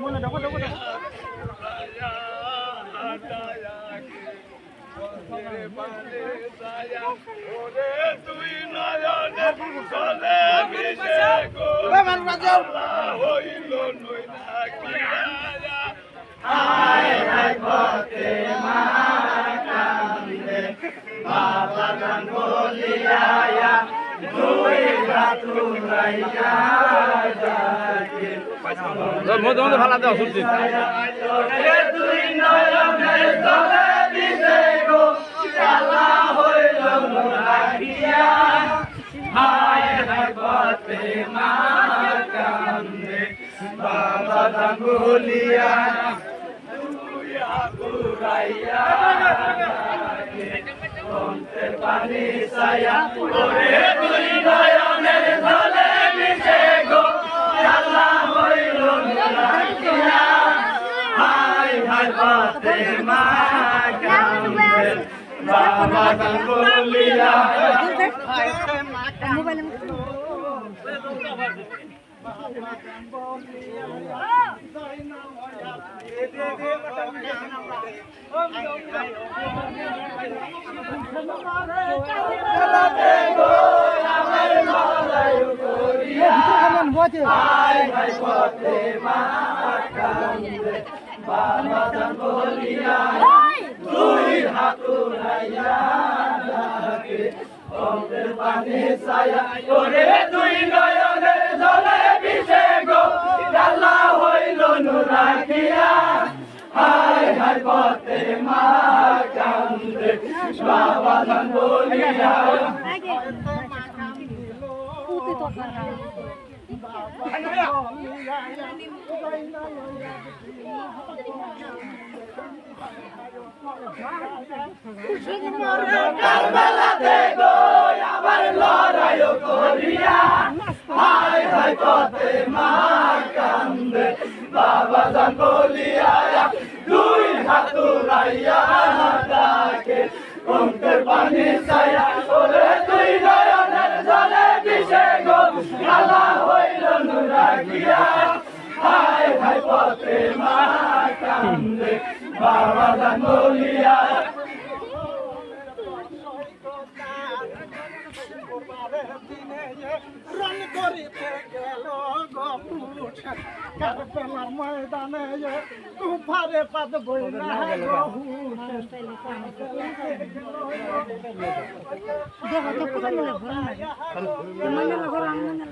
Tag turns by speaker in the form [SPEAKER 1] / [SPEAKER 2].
[SPEAKER 1] বলে দেখো দেখো
[SPEAKER 2] মধ্যে মধ্যে ভালো দাও সবজি
[SPEAKER 3] পানি ছায়া ওরে তুই নয়নের জলে মিশে গো আল্লাহ হইল রাখিয়া হায় হায় পথে মা কান্দে বাবা গান বলিয়া পানি ছায়া ওরে তুই নয়নের জলে মিশে গো আল্লাহ হইল রাখিয়া হায় হায় পথে মা কান্দে বাবা গান বলিয়া কারবালাতে গো আবার লড়াই করিয়া হায় হায় পথে মা কান্দে বাবা জান বলিয়া দুই হাত উড়াইয়া ডাকে অঙ্কের পানি ছায়া ওরে তুই নয়নের জলে মিশে গো আল্লাহ হইল রাখিয়া হায় হায় পথে মা কান্দে বাবা জান বলিয়া
[SPEAKER 1] রন করিতে গেল কারবেলার ময়দানে কুফারে পাত বই না দেখো তো পুরো মনে ভরা